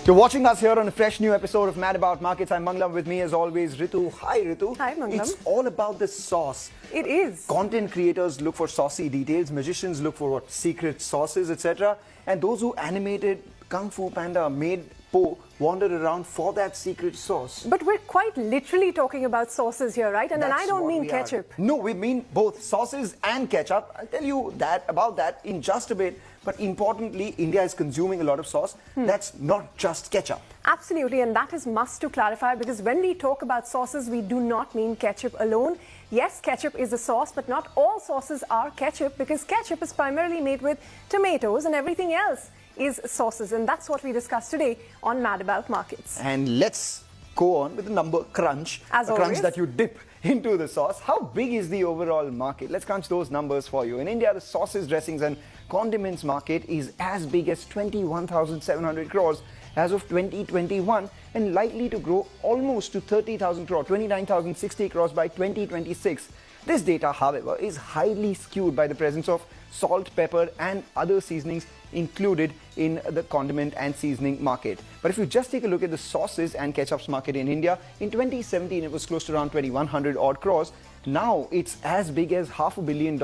You're watching us here on a fresh new episode of Mad About Markets. I'm Manglam, with me as always Ritu. Hi Ritu. Hi Manglam. It's all about the sauce. It is. Content creators look for saucy details, magicians look for secret sauces, etc. And those who animated Kung Fu Panda made Po wandered around for that secret sauce. But we're quite literally talking about sauces here, right? And then I don't mean ketchup. No, we mean both sauces and ketchup. I'll tell you about that in just a bit. But importantly, India is consuming a lot of sauce. That's not just ketchup. Absolutely, and that is must to clarify, because when we talk about sauces, we do not mean ketchup alone. Yes, ketchup is a sauce, but not all sauces are ketchup, because ketchup is primarily made with tomatoes and everything else is sauces. And that's what we discussed today on Mad About Markets. And let's go on with the number crunch. As always. Crunch that you dip into the sauce. How big is the overall market? Let's crunch those numbers for you. In India, the sauces, dressings and condiments market is as big as 21,700 crores as of 2021 and likely to grow almost to 30,000 crores, 29,060 crores by 2026. This data, however, is highly skewed by the presence of salt, pepper and other seasonings included in the condiment and seasoning market. But if you just take a look at the sauces and ketchups market in India, in 2017 it was close to around 2,100 odd crores. Now it's as big as $500 million.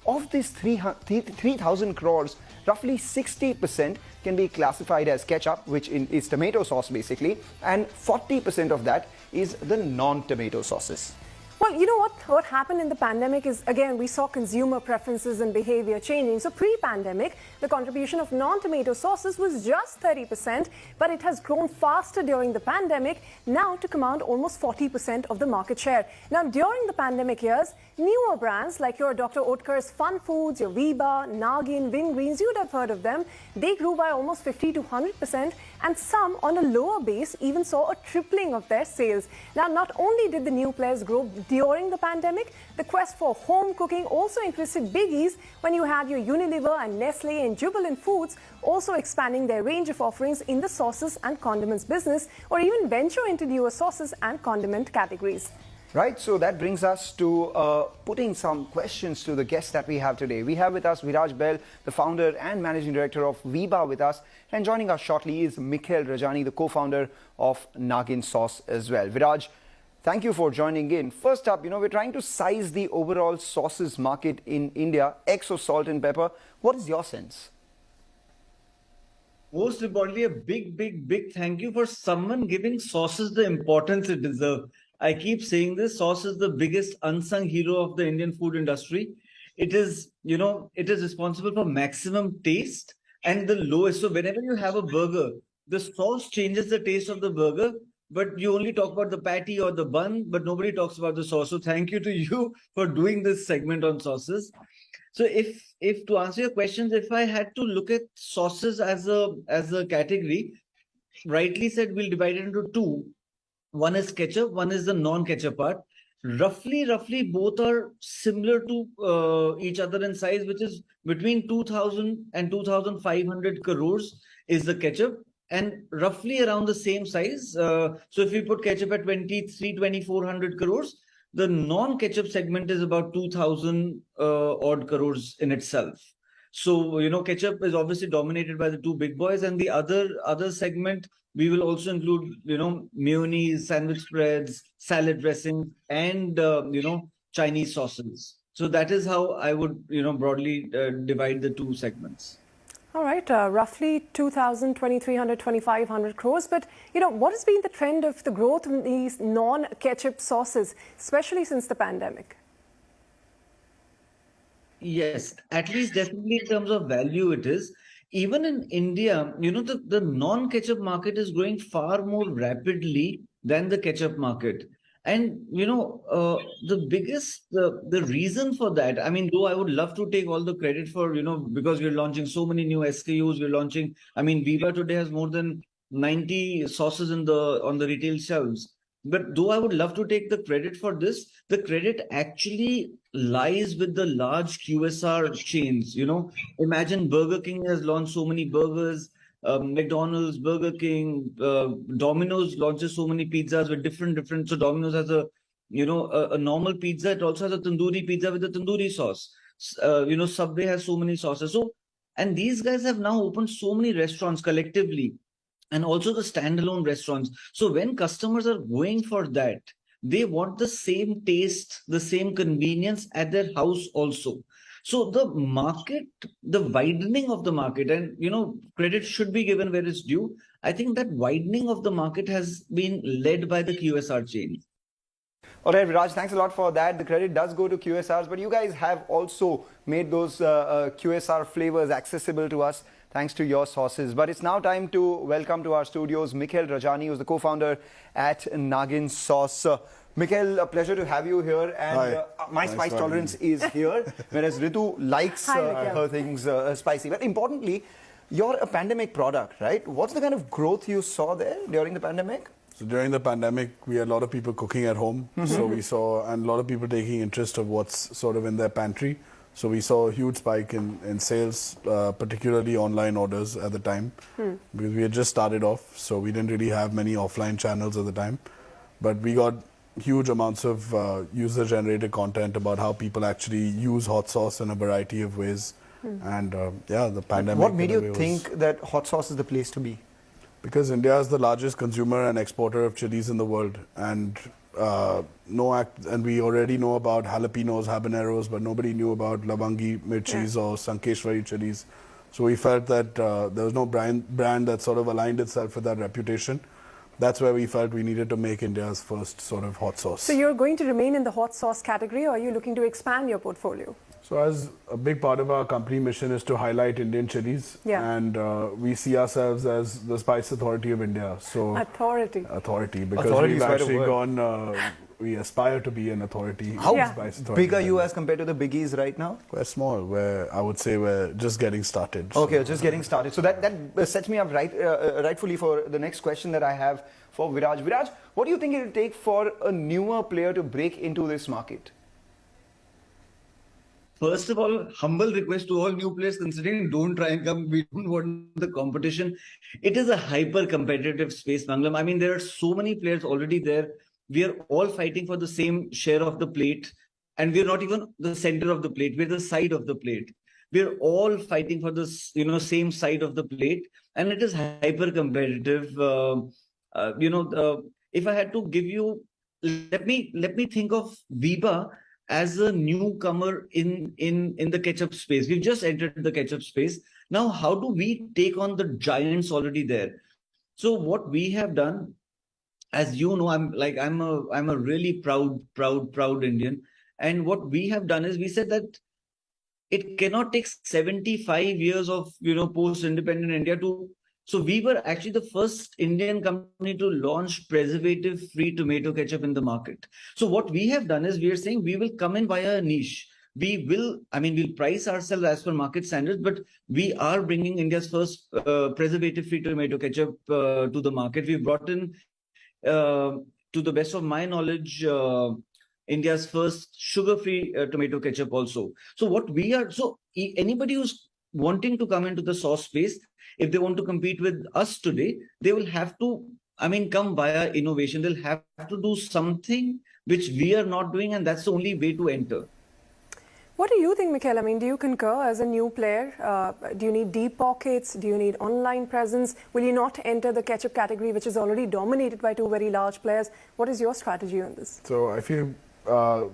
Of this 3,000 crores, roughly 60% can be classified as ketchup, which is tomato sauce basically, and 40% of that is the non-tomato sauces. Well, you know what happened in the pandemic is, again, we saw consumer preferences and behavior changing. So pre-pandemic, the contribution of non-tomato sauces was just 30%, but it has grown faster during the pandemic, now to command almost 40% of the market share. Now, during the pandemic years, newer brands like your Dr. Oetker's Fun Foods, your Veeba, Naagin, Wingreen's, you'd have heard of them, they grew by almost 50 to 100%, and some on a lower base even saw a tripling of their sales. Now, not only did the new players grow during the pandemic, the quest for home cooking also interested biggies when you had your Unilever and Nestle and Jubilant Foods also expanding their range of offerings in the sauces and condiments business, or even venture into newer sauces and condiment categories. Right, so that brings us to putting some questions to the guests that we have today. We have with us Viraj, the founder and managing director of Veeba with us. And joining us shortly is Mikhail Rajani, the co-founder of Naagin Sauce as well. Viraj, thank you for joining in. First up, we're trying to size the overall sauces market in India, X of salt and pepper. What is your sense? Most importantly, a big thank you for someone giving sauces the importance it deserves. I keep saying this, sauce is the biggest unsung hero of the Indian food industry. It is, it is responsible for maximum taste and the lowest. So whenever you have a burger, the sauce changes the taste of the burger, but you only talk about the patty or the bun, but nobody talks about the sauce. So thank you to you for doing this segment on sauces. So if to answer your questions, if I had to look at sauces as a category, rightly said, we'll divide it into two. One is ketchup, one is the non-ketchup part. Roughly, both are similar to each other in size, which is between 2,000 and 2,500 crores is the ketchup, and roughly around the same size. So if we put ketchup at 2,400 crores, the non-ketchup segment is about 2,000 odd crores in itself. So, ketchup is obviously dominated by the two big boys, and the other segment, we will also include, mayonnaise, sandwich spreads, salad dressing, and, Chinese sauces. So that is how I would, broadly divide the two segments. All right, roughly 2,000, 2,300, 2,500 crores. But, what has been the trend of the growth in these non-ketchup sauces, especially since the pandemic? Yes, at least definitely in terms of value it is. Even in India, the non-ketchup market is growing far more rapidly than the ketchup market. And, the reason for that, I mean, though I would love to take all the credit for, because we're launching so many new SKUs, Veeba today has more than 90 sauces on the retail shelves. But though I would love to take the credit for this, the credit actually lies with the large QSR chains. Imagine Burger King has launched so many burgers, McDonald's, Burger King, Domino's launches so many pizzas with different. So Domino's has a normal pizza. It also has a tandoori pizza with a tandoori sauce. Subway has so many sauces. So, and these guys have now opened so many restaurants collectively. and also the standalone restaurants. So when customers are going for that, they want the same taste, the same convenience at their house also. So the market, the widening of the market, and credit should be given where it's due. I think that widening of the market has been led by the QSR chain. All right, Viraj, thanks a lot for that. The credit does go to QSRs, but you guys have also made those QSR flavors accessible to us thanks to your sauces. But it's now time to welcome to our studios Mikhail Rajani, who's the co-founder at Naagin Sauce. Mikhail, a pleasure to have you here. And my spice tolerance is here, whereas Ritu likes her things spicy. But importantly, you're a pandemic product, right? What's the kind of growth you saw there during the pandemic? So during the pandemic, we had a lot of people cooking at home. So we saw, and a lot of people taking interest of what's sort of in their pantry. So we saw a huge spike in sales, particularly online orders at the time, because we had just started off. So we didn't really have many offline channels at the time. But we got huge amounts of user-generated content about how people actually use hot sauce in a variety of ways. And the pandemic. What made you think that hot sauce is the place to be? Because India is the largest consumer and exporter of chilies in the world, and we already know about jalapenos, habaneros, but nobody knew about lavangi mirchis or Sankeshwari chilies. So we felt that there was no brand that sort of aligned itself with that reputation. That's where we felt we needed to make India's first sort of hot sauce. So you're going to remain in the hot sauce category, or are you looking to expand your portfolio? So as a big part of our company mission is to highlight Indian chilies, and we see ourselves as the spice authority of India. So authority, because we've actually gone, we aspire to be an authority. How big are you as compared to the biggies right now? We're small. I would say we're just getting started. Okay, just getting started. So that sets me up rightfully for the next question that I have for Viraj. Viraj, what do you think it will take for a newer player to break into this market? First of all, humble request to all new players considering, don't try and come. We don't want the competition. It is a hyper competitive space, Manglam. I mean, there are so many players already there. We are all fighting for the same share of the plate, and we're not even the center of the plate. We're the side of the plate. We're all fighting for the same side of the plate, and it is hyper competitive. If I had to give you, let me think of Veeba as a newcomer in the ketchup space. We've just entered the ketchup space. Now, how do we take on the giants already there? So what we have done, as you know, I'm a really proud Indian. And what we have done is we said that it cannot take 75 years of post-independent India to. So we were actually the first Indian company to launch preservative-free tomato ketchup in the market. So what we have done is we are saying we will come in via a niche. We'll price ourselves as per market standards, but we are bringing India's first preservative-free tomato ketchup to the market. We've brought in, to the best of my knowledge, India's first sugar-free tomato ketchup also. So anybody who's wanting to come into the sauce space, if they want to compete with us today, they will have to, come via innovation. They'll have to do something which we are not doing, and that's the only way to enter. What do you think, Mikhel? Do you concur as a new player? Do you need deep pockets? Do you need online presence? Will you not enter the ketchup category, which is already dominated by two very large players? What is your strategy on this? So I feel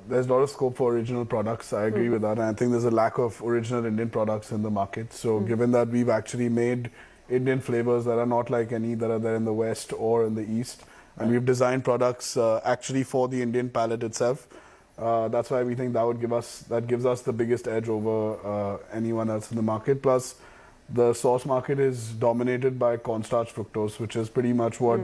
there's a lot of scope for original products. I agree with that. And I think there's a lack of original Indian products in the market. So given that we've actually made Indian flavors that are not like any that are there in the West or in the East, and we've designed products actually for the Indian palate itself, that's why we think that gives us the biggest edge over anyone else in the market. Plus, the sauce market is dominated by cornstarch fructose, which is pretty much what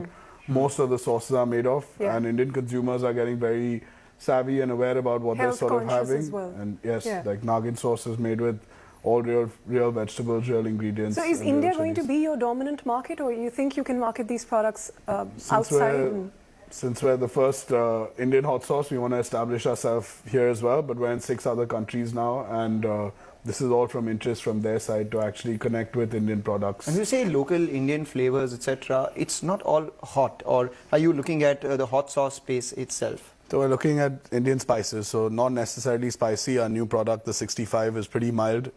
most of the sauces are made of. And Indian consumers are getting very savvy and aware about what they're sort of having. As well. And like Naagin sauce is made with all real vegetables, real ingredients. So is India going to be your dominant market, or you think you can market these products outside? Since we're the first Indian hot sauce, we want to establish ourselves here as well, but we're in 6 other countries now, and this is all from interest from their side to actually connect with Indian products. And you say local Indian flavors, etc., it's not all hot, or are you looking at the hot sauce space itself? So we're looking at Indian spices, so not necessarily spicy. Our new product, the 65, is pretty mild,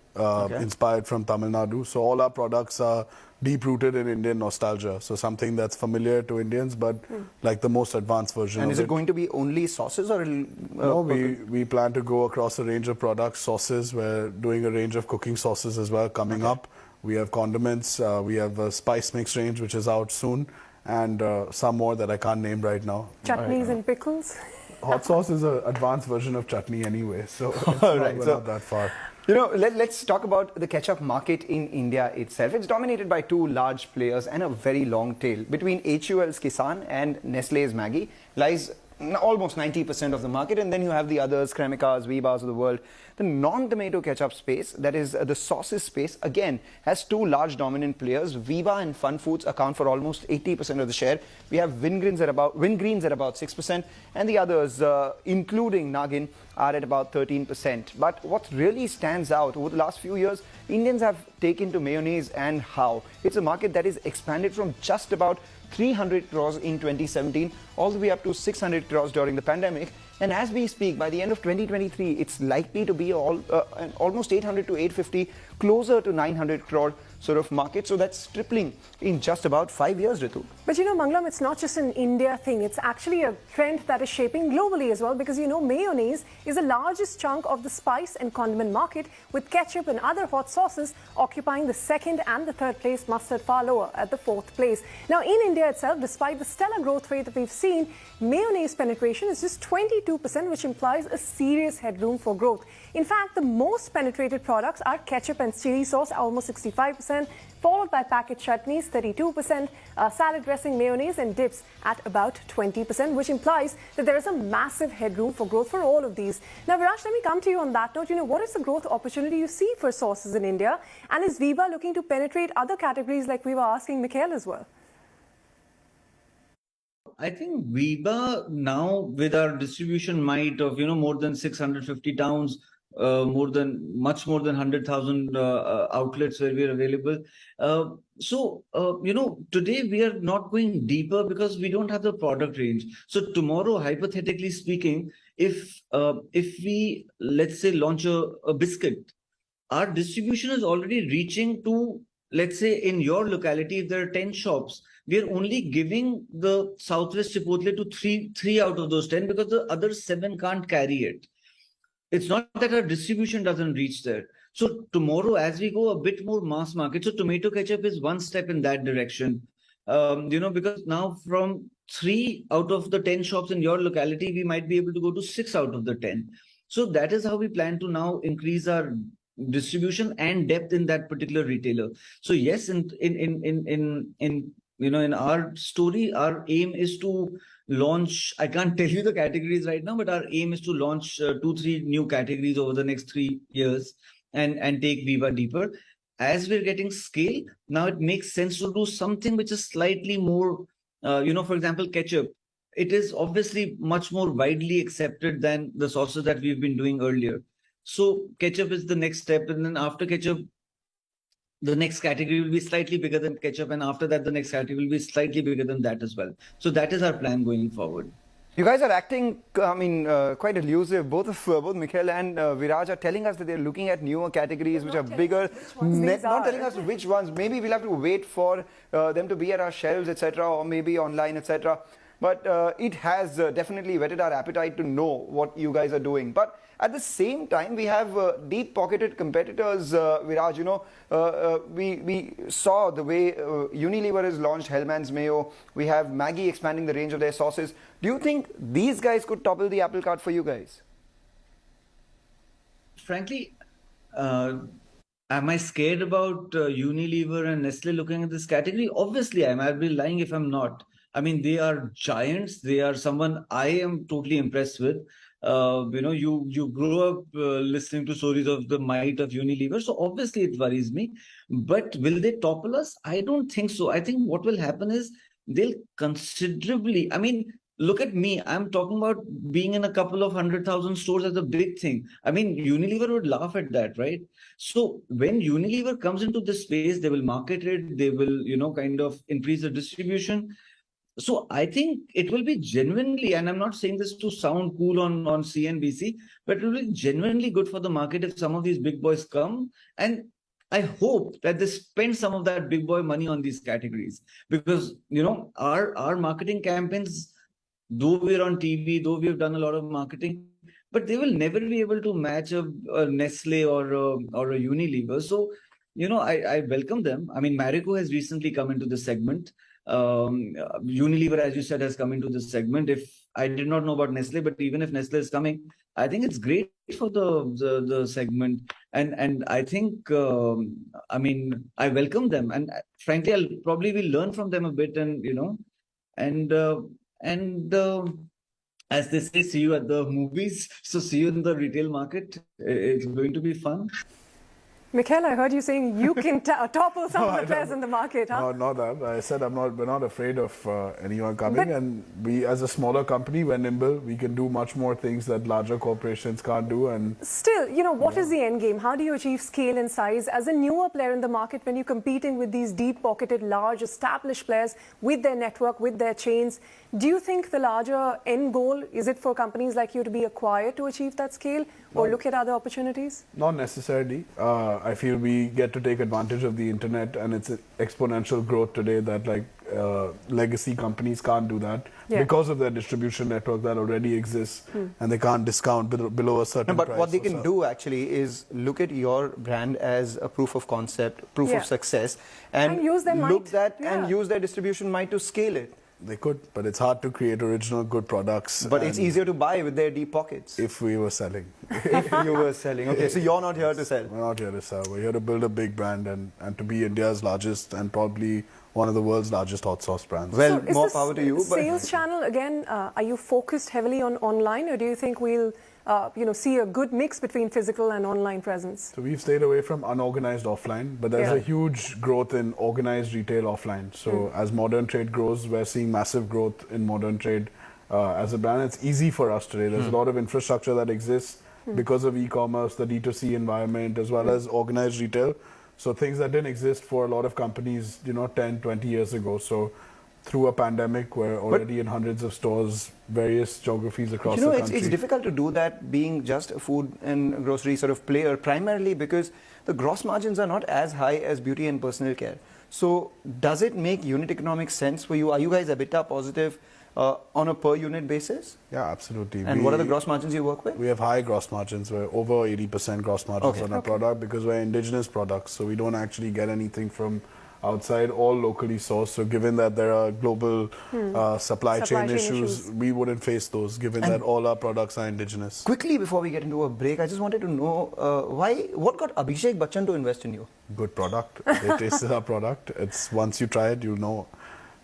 inspired from Tamil Nadu. So all our products are deep-rooted in Indian nostalgia. So something that's familiar to Indians, but like the most advanced version And of is it going to be only sauces or? No, we plan to go across a range of products, sauces. We're doing a range of cooking sauces as well coming up. We have condiments. We have a spice mix range, which is out soon. And some more that I can't name right now. Chutneys and pickles. Hot sauce is an advanced version of chutney anyway, so it's Right, we're so- not that far. You know, let's talk about the ketchup market in India itself. It's dominated by two large players and a very long tail. Between HUL's Kisan and Nestle's Maggi lies almost 90% of the market, and then you have the others, Cremicas, Veebas of the world. The non-tomato ketchup space, that is the sauces space, again has two large dominant players. Veeba and Fun Foods account for almost 80% of the share. We have Wingreens at about 6%, and the others, including Naagin, are at about 13%. But what really stands out over the last few years, Indians have taken to mayonnaise, and how. It's a market that is expanded from just about 300 crores in 2017 all the way up to 600 crores during the pandemic, and as we speak, by the end of 2023 it's likely to be almost 800 to 850, closer to 900 crore sort of market. So that's tripling in just about 5 years, Ritu. But you know, Manglam, it's not just an India thing. It's actually a trend that is shaping globally as well, because you know, mayonnaise is the largest chunk of the spice and condiment market, with ketchup and other hot sauces occupying the second and the third place, mustard far lower at the fourth place. Now, in India itself, despite the stellar growth rate that we've seen, mayonnaise penetration is just 22%, which implies a serious headroom for growth. In fact, the most penetrated products are ketchup and chili sauce, almost 65%, followed by packet chutneys, 32%, salad dressing, mayonnaise, and dips at about 20%, which implies that there is a massive headroom for growth for all of these. Now, Viraj, let me come to you on that note. You know, what is the growth opportunity you see for sauces in India? And is Veeba looking to penetrate other categories like we were asking Mikhel as well? I think Veeba now, with our distribution might of more than 650 towns, much more than 100,000 outlets where we are available. Today we are not going deeper because we don't have the product range. So tomorrow, hypothetically speaking, if we, let's say, launch a biscuit, our distribution is already reaching to, let's say, in your locality, if there are 10 shops, we are only giving the Southwest Chipotle to three out of those 10 because the other 7 can't carry it. It's not that our distribution doesn't reach there. So tomorrow, as we go a bit more mass market, so tomato ketchup is one step in that direction. Because now from 3 out of the 10 shops in your locality, we might be able to go to 6 out of the 10. So that is how we plan to now increase our distribution and depth in that particular retailer. So yes, in our story, our aim is to launch, I can't tell you the categories right now, but our aim is to launch 2-3 new categories over the next 3 years and take Veeba deeper. As we're getting scale, now it makes sense to do something which is slightly more, for example, ketchup. It is obviously much more widely accepted than the sauces that we've been doing earlier. So ketchup is the next step, and then after ketchup, the next category will be slightly bigger than ketchup, and after that, the next category will be slightly bigger than that as well. So that is our plan going forward. You guys are acting, quite elusive. Both Mikhel and Viraj are telling us that they're looking at newer categories which are bigger. Not telling us which ones. Maybe we'll have to wait for them to be at our shelves, etc., or maybe online, etc. But it has definitely whetted our appetite to know what you guys are doing. But at the same time, we have deep-pocketed competitors, Viraj. We saw the way Unilever has launched Hellman's Mayo. We have Maggi expanding the range of their sauces. Do you think these guys could topple the apple cart for you guys? Frankly, am I scared about Unilever and Nestle looking at this category? Obviously, I am. I'd be lying if I'm not. I mean, they are giants. They are someone I am totally impressed with. You grow up listening to stories of the might of Unilever, so obviously it worries me. But will they topple us? I don't think so. I think what will happen is they'll considerably, look at me. I'm talking about being in a couple of 100,000 stores as a big thing. Unilever would laugh at that, right? So when Unilever comes into this space, they will market it. They will, kind of increase the distribution. So I think it will be genuinely, and I'm not saying this to sound cool on CNBC, but it will be genuinely good for the market if some of these big boys come. And I hope that they spend some of that big boy money on these categories, because our marketing campaigns, though we're on TV, though we've done a lot of marketing, but they will never be able to match a Nestle or a Unilever. So I welcome them. I mean, Marico has recently come into the segment. Unilever, as you said, has come into this segment. If I did not know about Nestle, but even if Nestle is coming, I think it's great for the segment, and I think I mean, I welcome them, and frankly, I'll probably will learn from them a bit, and and as they say, see you at the movies. So see you in the retail market. It's going to be fun. Mikhel, I heard you saying you can topple some of the players in the market, huh? No, not that. I said we're not afraid of anyone coming, and we, as a smaller company, we're nimble. We can do much more things that larger corporations can't do. And still, what is the end game? How do you achieve scale and size as a newer player in the market when you're competing with these deep-pocketed, large, established players with their network, with their chains? Do you think the larger end goal, is it for companies like you to be acquired to achieve that scale, or look at other opportunities? Not necessarily. I feel we get to take advantage of the internet and its exponential growth today that legacy companies can't do that because of their distribution network that already exists, and they can't discount below a certain price. But what they can do actually is look at your brand as a proof of concept, proof of success, and use their look might. and use their distribution might to scale it. They could, but it's hard to create original good products. But it's easier to buy with their deep pockets. If we were selling. If you were selling. Okay, so you're not here to sell. We're not here to sell. We're here to build a big brand and to be India's largest and probably one of the world's largest hot sauce brands. Well, so more power to you. Sales channel, again, are you focused heavily on online, or do you think we'll see a good mix between physical and online presence? So we've stayed away from unorganized offline, but there's a huge growth in organized retail offline. So as modern trade grows, we're seeing massive growth in modern trade. As a brand, it's easy for us today. There's a lot of infrastructure that exists because of e-commerce, the D2C environment, as well as organized retail. So things that didn't exist for a lot of companies, 10, 20 years ago. So through a pandemic, we're already in hundreds of stores, various geographies across the country. It's difficult to do that being just a food and grocery sort of player, primarily because the gross margins are not as high as beauty and personal care. So does it make unit economics sense for you? Are you guys EBITDA positive on a per unit basis? Yeah, absolutely. And what are the gross margins you work with? We have high gross margins. We're over 80% gross margins on our product because we're indigenous products. So we don't actually get anything from outside, all locally sourced. So given that there are global supply chain issues, we wouldn't face those given that all our products are indigenous. Quickly, before we get into a break, I just wanted to know what got Abhishek Bachchan to invest in you? Good product. They tasted our product. It's once you try it, you'll know.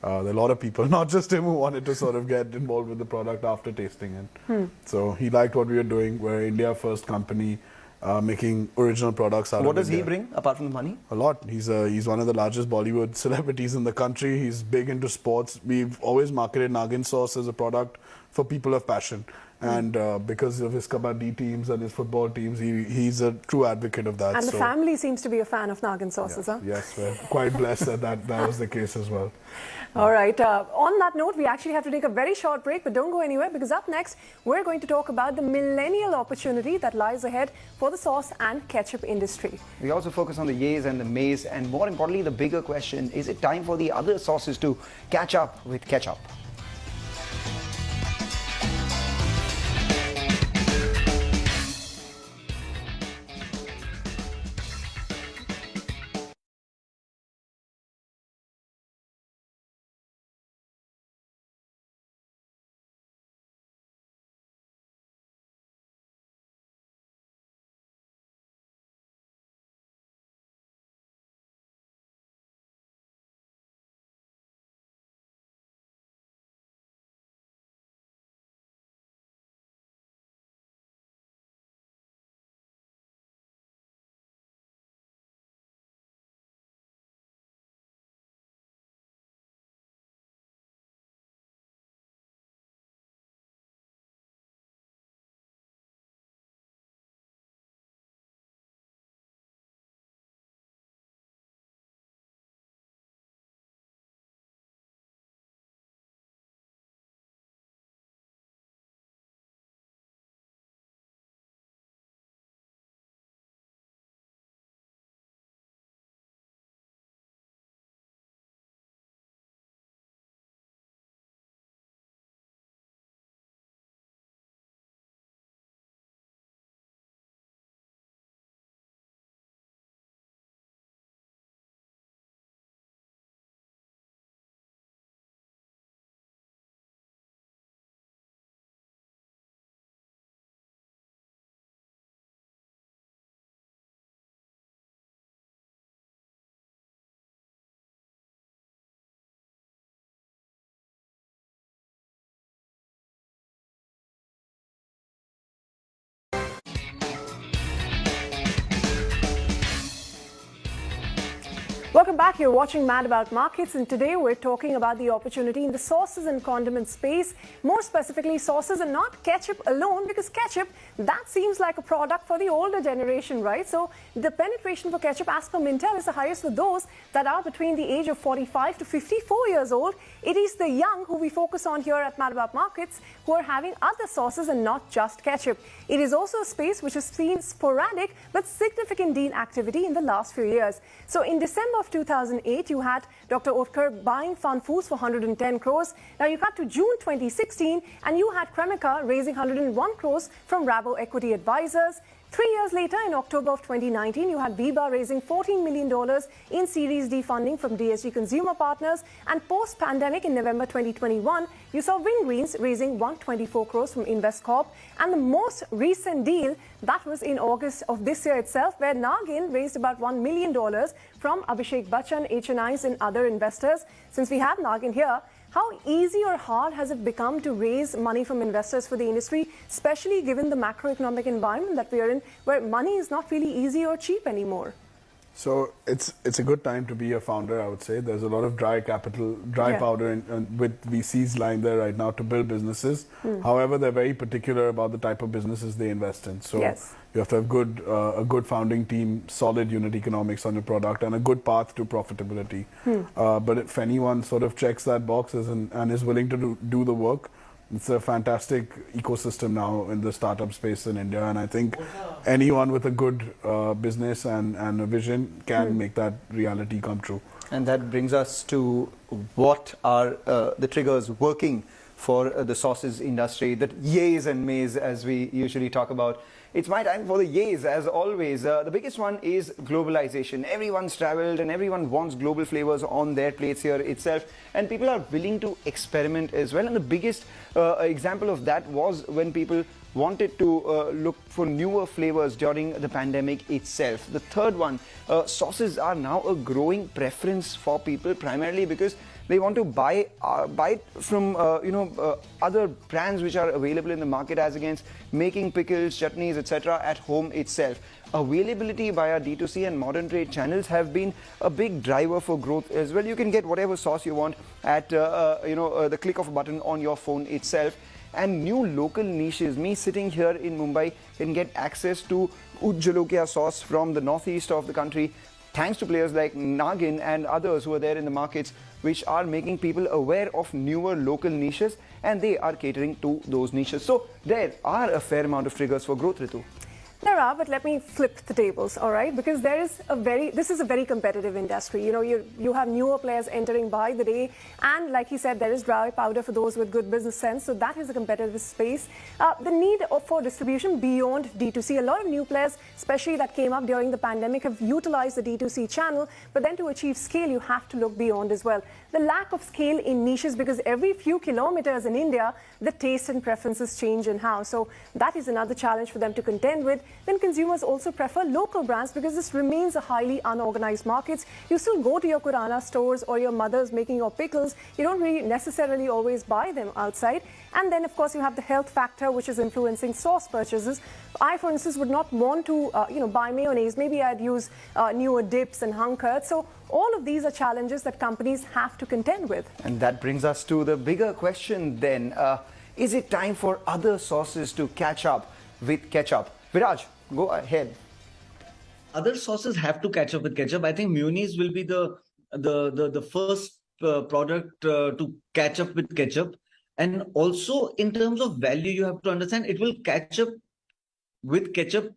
There are a lot of people, not just him, who wanted to sort of get involved with the product after tasting it. So he liked what we were doing. We're India first company making original products out of India. What does he bring apart from the money? A lot. He's one of the largest Bollywood celebrities in the country. He's big into sports. We've always marketed Naagin sauce as a product for people of passion. And because of his kabaddi teams and his football teams, he's a true advocate of that. And the family seems to be a fan of Naagin sauces, huh? Yes, we're quite blessed that was the case as well. All right. On that note, we actually have to take a very short break, but don't go anywhere because up next, we're going to talk about the millennial opportunity that lies ahead for the sauce and ketchup industry. We also focus on the yays and the mays, and more importantly, the bigger question, is it time for the other sauces to catch up with ketchup? Welcome back. You're watching Mad About Markets, and today we're talking about the opportunity in the sauces and condiment space. More specifically, sauces and not ketchup alone, because ketchup, that seems like a product for the older generation, right? So the penetration for ketchup, as per Mintel, is the highest for those that are between the age of 45 to 54 years old. It is the young who we focus on here at Mad About Markets who are having other sauces and not just ketchup. It is also a space which has seen sporadic but significant deal activity in the last few years. So in December of 2008, you had Dr. Oetker buying Fun Foods for 110 crores. Now you cut to June 2016 and you had Cremica raising 101 crores from Rabo Equity Advisors. 3 years later, in October of 2019, you had Veeba raising $14 million in Series D funding from DSG Consumer Partners. And post-pandemic, in November 2021, you saw Wingreens raising 124 crores from Investcorp. And the most recent deal, that was in August of this year itself, where Naagin raised about $1 million from Abhishek Bachchan, HNIs, and other investors. Since we have Naagin here, how easy or hard has it become to raise money from investors for the industry, especially given the macroeconomic environment that we are in, where money is not really easy or cheap anymore? So it's a good time to be a founder, I would say. There's a lot of dry powder with VCs lying there right now to build businesses. However, they're very particular about the type of businesses they invest in. So you have to have a good founding team, solid unit economics on your product, and a good path to profitability. But if anyone sort of checks that boxes and is willing to do the work, it's a fantastic ecosystem now in the startup space in India, and I think anyone with a good business and a vision can make that reality come true. And that brings us to what are the triggers working for the sauces industry, that yays and mays as we usually talk about. It's my time for the yays, as always. The biggest one is globalization. Everyone's traveled and everyone wants global flavors on their plates here itself. And people are willing to experiment as well. And the biggest example of that was when people wanted to look for newer flavors during the pandemic itself. The third one, sauces are now a growing preference for people, primarily because they want to buy it from other brands which are available in the market, as against making pickles, chutneys, etc. at home itself. Availability via D2C and modern trade channels have been a big driver for growth as well. You can get whatever sauce you want at the click of a button on your phone itself. And new local niches. Me sitting here in Mumbai can get access to Ujjalokia sauce from the northeast of the country, thanks to players like Naagin and others who are there in the markets, which are making people aware of newer local niches, and they are catering to those niches. So there are a fair amount of triggers for growth, Ritu. There are, but let me flip the tables, all right? Because this is a very competitive industry. You know, you have newer players entering by the day, and like he said, there is dry powder for those with good business sense. So that is a competitive space. The need for distribution beyond D2C. A lot of new players, especially that came up during the pandemic, have utilized the D2C channel. But then to achieve scale, you have to look beyond as well. The lack of scale in niches, because every few kilometers in India, the taste and preferences change in-house. So that is another challenge for them to contend with. Then consumers also prefer local brands, because this remains a highly unorganized market. You still go to your Kirana stores or your mother's making your pickles. You don't really necessarily always buy them outside. And then, of course, you have the health factor, which is influencing sauce purchases. I, for instance, would not want to buy mayonnaise. Maybe I'd use newer dips and hung curds. So all of these are challenges that companies have to contend with. And that brings us to the bigger question then. Is it time for other sauces to catch up with ketchup? Viraj, go ahead. Other sauces have to catch up with ketchup. I think mayonnaise will be the first product to catch up with ketchup. And also, in terms of value, you have to understand it will catch up with ketchup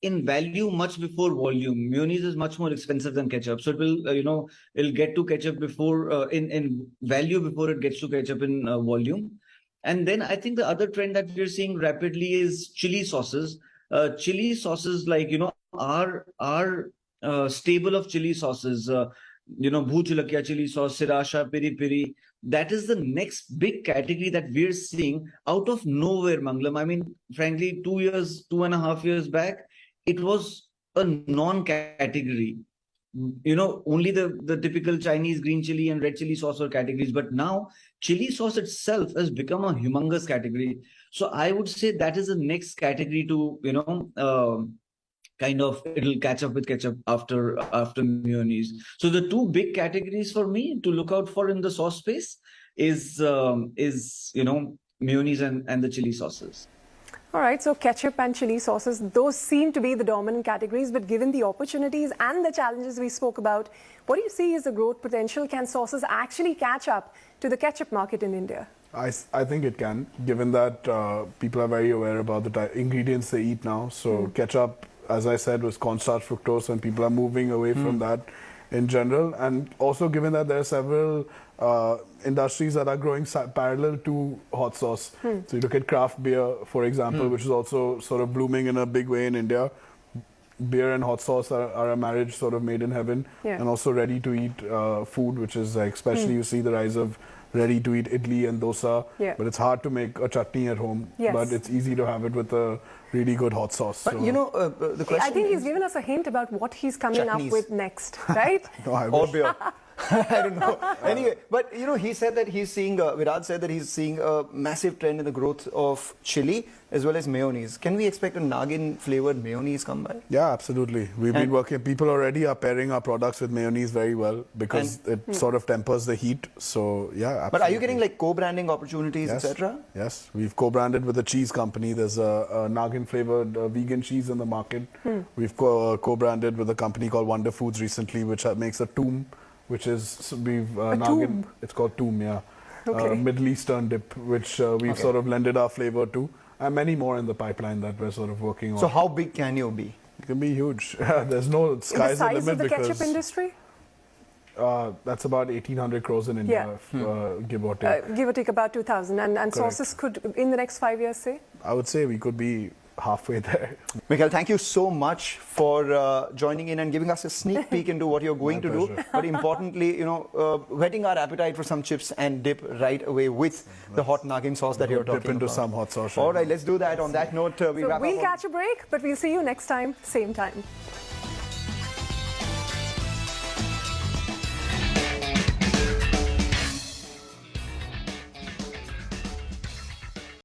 in value much before volume. Mayonnaise is much more expensive than ketchup, so it will it'll get to ketchup before in value before it gets to ketchup in volume. And then I think the other trend that we're seeing rapidly is chili sauces. Chili sauces, like our stable of chili sauces. Bhoot Chulakia chili sauce, Sriracha, Piri Piri. That is the next big category that we're seeing out of nowhere, Mangalam. I mean, frankly, 2.5 years back, it was a non-category. Only the typical Chinese green chili and red chili sauce were categories. But now, chili sauce itself has become a humongous category. So I would say that is the next category to, kind of it'll catch up with ketchup after mayonnaise. So the two big categories for me to look out for in the sauce space is mayonnaise and the chili sauces. All right, so ketchup and chili sauces, those seem to be the dominant categories, but given the opportunities and the challenges we spoke about, what do you see as the growth potential? Can sauces actually catch up to the ketchup market in India? I think it can, given that people are very aware about the ingredients they eat now. So ketchup, as I said, was cornstarch fructose, and people are moving away from that in general. And also given that there are several industries that are growing parallel to hot sauce. So you look at craft beer, for example, which is also sort of blooming in a big way in India. Beer and hot sauce are a marriage sort of made in heaven. And also ready-to-eat food, which is like, especially you see the rise of ready-to-eat idli and dosa, but it's hard to make a chutney at home. But it's easy to have it with a really good hot sauce. But so. The question I think he's given us a hint about what he's coming up with next, right? No, I Or wish. beer. I don't know. Anyway, but he said that he's seeing, Viraj said that he's seeing a massive trend in the growth of chili as well as mayonnaise. Can we expect a Naagin flavored mayonnaise come by? Yeah, absolutely. We've been working, people already are pairing our products with mayonnaise very well because it sort of tempers the heat. So, yeah, absolutely. But are you getting like co-branding opportunities, etc.? Yes, we've co-branded with a cheese company. There's a Naagin flavored vegan cheese in the market. We've co-branded with a company called Wonder Foods recently, which makes a toom, which is Naagin. It's called toom, yeah. Middle Eastern dip, which we've sort of lended our flavor to, and many more in the pipeline that we're sort of working on. So how big can you be? It can be huge. There's no sky's the limit. The size of the because ketchup industry? That's about 1,800 crores in India, give or take. Give or take about 2,000. And sauces could, in the next 5 years, say? I would say we could be halfway there. Mikhel, thank you so much for joining in and giving us a sneak peek into what you're going to do. But importantly, whetting our appetite for some chips and dip right away with the hot Naagin sauce that you're talking about. Dip into some hot sauce. All right, let's do that. On that note, We'll catch a break, but we'll see you next time, same time.